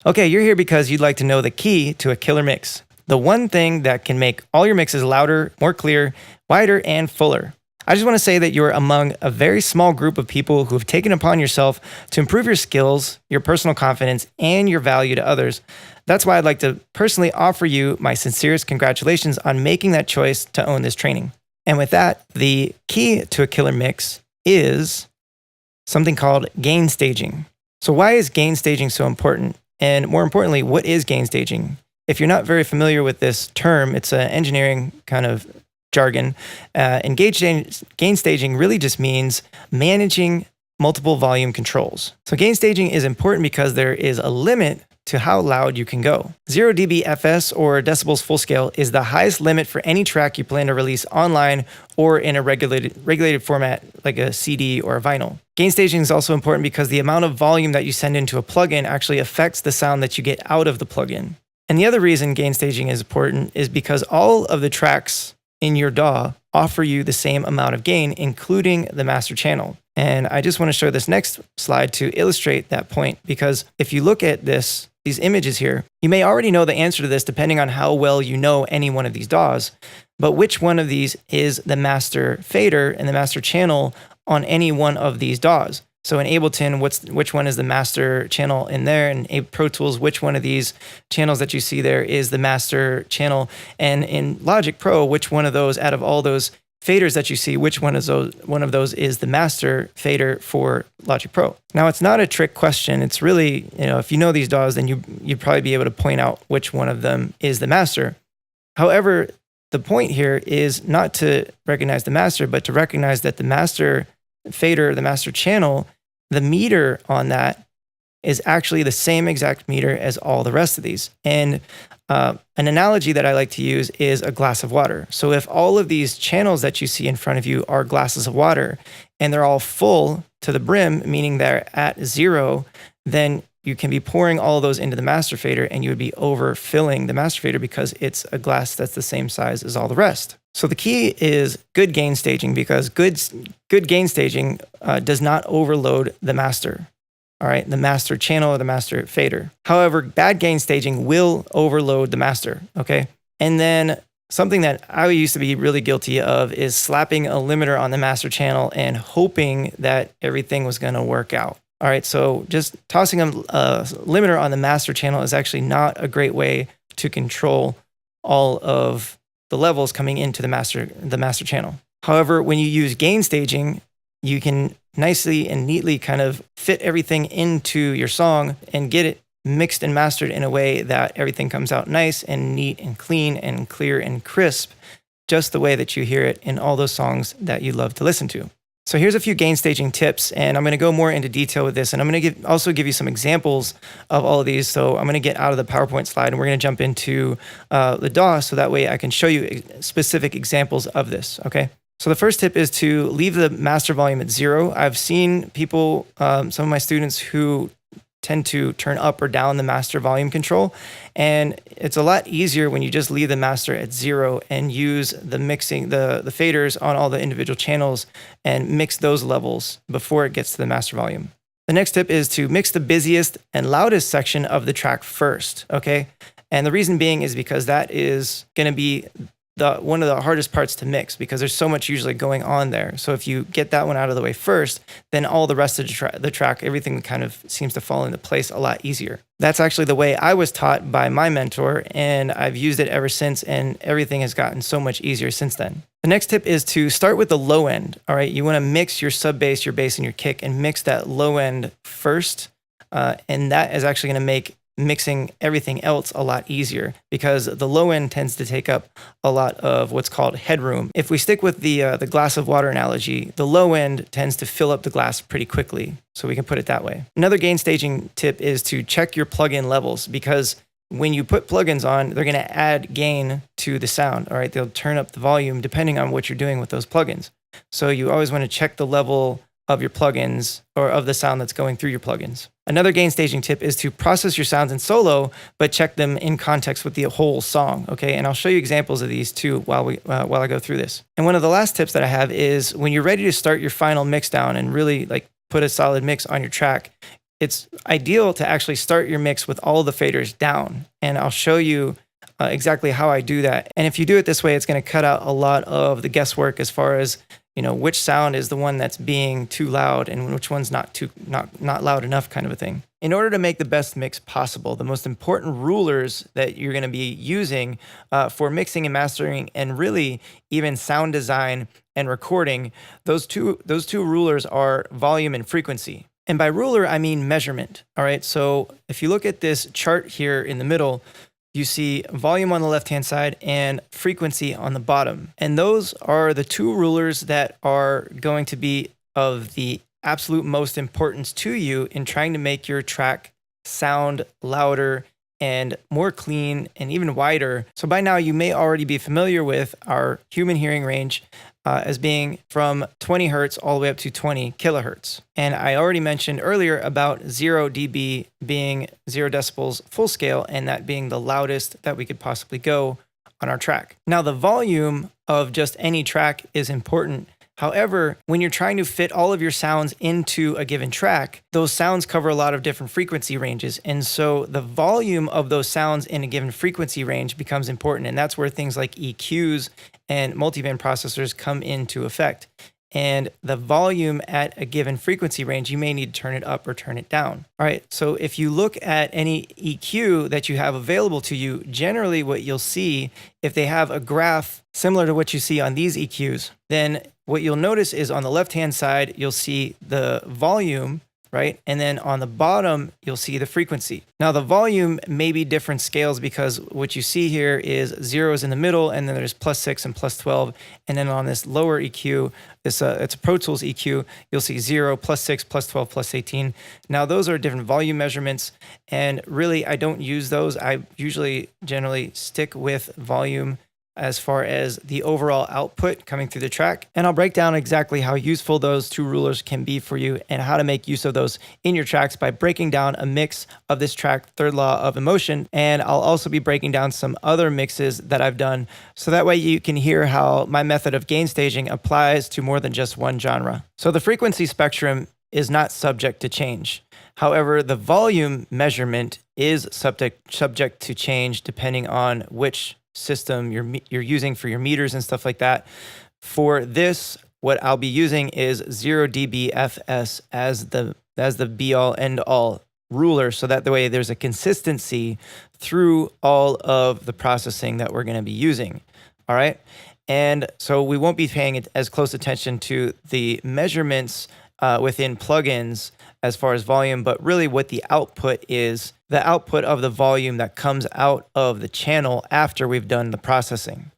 Okay, you're here because you'd like to know the key to a killer mix. The one thing that can make all your mixes louder, more clear, wider, and fuller. I just want to say that you're among a very small group of people who have taken upon yourself to improve your skills, your personal confidence, and your value to others. That's why I'd like to personally offer you my sincerest congratulations on making that choice to own this training. And with that, the key to a killer mix is something called gain staging. So why is gain staging so important? And more importantly, what is gain staging? If you're not very familiar with this term, it's an engineering kind of jargon. And gain staging really just means managing multiple volume controls. So gain staging is important because there is a limit to how loud you can go. 0 dB FS or decibels full scale is the highest limit for any track you plan to release online or in a regulated format like a CD or a vinyl. Gain staging is also important because the amount of volume that you send into a plugin actually affects the sound that you get out of the plugin. And the other reason gain staging is important is because all of the tracks in your DAW offer you the same amount of gain, including the master channel. And I just want to show this next slide to illustrate that point, because if you look at these images here, you may already know the answer to this depending on how well you know any one of these DAWs, but which one of these is the master fader and the master channel on any one of these DAWs. So in Ableton, which one is the master channel in there? And Pro Tools, which one of these channels that you see there is the master channel? And in Logic Pro, which one of those out of all those faders that you see, which one of those is the master fader for Logic Pro? Now, it's not a trick question. It's really, if you know these DAWs, then you'd probably be able to point out which one of them is the master. However, the point here is not to recognize the master, but to recognize that the master fader, the master channel, the meter on that is actually the same exact meter as all the rest of these. And an analogy that I like to use is a glass of water. So if all of these channels that you see in front of you are glasses of water and they're all full to the brim, meaning they're at 0, then you can be pouring all of those into the master fader and you would be overfilling the master fader because it's a glass that's the same size as all the rest. So the key is good gain staging, because good gain staging does not overload the master. All right, the master channel or the master fader. However, bad gain staging will overload the master, okay? And then something that I used to be really guilty of is slapping a limiter on the master channel and hoping that everything was gonna work out. All right, so just tossing a limiter on the master channel is actually not a great way to control all of the levels coming into the master channel. However, when you use gain staging, you can nicely and neatly kind of fit everything into your song and get it mixed and mastered in a way that everything comes out nice and neat and clean and clear and crisp, just the way that you hear it in all those songs that you love to listen to. So here's a few gain staging tips, and I'm going to go more into detail with this, and I'm going to also give you some examples of all of these. So I'm going to get out of the PowerPoint slide, and we're going to jump into the DAW, so that way I can show you specific examples of this, okay? So the first tip is to leave the master volume at 0. I've seen people, some of my students who tend to turn up or down the master volume control. And it's a lot easier when you just leave the master at 0 and use the mixing, the faders on all the individual channels and mix those levels before it gets to the master volume. The next tip is to mix the busiest and loudest section of the track first, okay? And the reason being is because that is going to be one of the hardest parts to mix, because there's so much usually going on there. So if you get that one out of the way first, then all the rest of the track, everything kind of seems to fall into place a lot easier. That's actually the way I was taught by my mentor, and I've used it ever since, and everything has gotten so much easier since then. The next tip is to start with the low end. All right, you want to mix your sub bass, your bass, and your kick, and mix that low end first, and that is actually going to make mixing everything else a lot easier, because the low end tends to take up a lot of what's called headroom. If we stick with the glass of water analogy, the low end tends to fill up the glass pretty quickly, so we can put it that way. Another gain staging tip is to check your plugin levels, because when you put plugins on, they're going to add gain to the sound. All right, they'll turn up the volume depending on what you're doing with those plugins. So you always want to check the level of your plugins, or of the sound that's going through your plugins. Another gain staging tip is to process your sounds in solo, but check them in context with the whole song, okay? And I'll show you examples of these too while I go through this. And one of the last tips that I have is when you're ready to start your final mix down and really like put a solid mix on your track, it's ideal to actually start your mix with all the faders down. And I'll show you exactly how I do that. And if you do it this way, it's going to cut out a lot of the guesswork as far as, which sound is the one that's being too loud and which one's not loud enough, kind of a thing. In order to make the best mix possible, the most important rulers that you're going to be using for mixing and mastering, and really even sound design and recording, those two rulers are volume and frequency. And by ruler, I mean measurement. All right. So if you look at this chart here in the middle, you see volume on the left-hand side and frequency on the bottom. And those are the two rulers that are going to be of the absolute most importance to you in trying to make your track sound louder and more clean and even wider. So by now you may already be familiar with our human hearing range as being from 20 hertz all the way up to 20 kilohertz. And I already mentioned earlier about 0 dB being 0 decibels full scale, and that being the loudest that we could possibly go on our track. Now, the volume of just any track is important. However, when you're trying to fit all of your sounds into a given track, those sounds cover a lot of different frequency ranges. And so the volume of those sounds in a given frequency range becomes important. And that's where things like EQs and multiband processors come into effect. And the volume at a given frequency range, you may need to turn it up or turn it down. All right, so if you look at any EQ that you have available to you, generally what you'll see, if they have a graph similar to what you see on these EQs, then what you'll notice is on the left-hand side, you'll see the volume, right? And then on the bottom, you'll see the frequency. Now, the volume may be different scales because what you see here is zeros in the middle, and then there's +6 and +12. And then on this lower EQ, it's a Pro Tools EQ, you'll see 0, +6, +12, +18. Now, those are different volume measurements, and really, I don't use those. I usually generally stick with volume as far as the overall output coming through the track. And I'll break down exactly how useful those two rulers can be for you and how to make use of those in your tracks by breaking down a mix of this track, Third Law of Emotion. And I'll also be breaking down some other mixes that I've done, so that way you can hear how my method of gain staging applies to more than just one genre. So the frequency spectrum is not subject to change. However, the volume measurement is subject to change depending on which system you're using for your meters and stuff like that. For this, what I'll be using is 0 dBFS as the be all end all ruler, so that the way there's a consistency through all of the processing that we're going to be using. All right. And so we won't be paying as close attention to the measurements within plugins as far as volume, but really what the output is, the output of the volume that comes out of the channel after we've done the processing.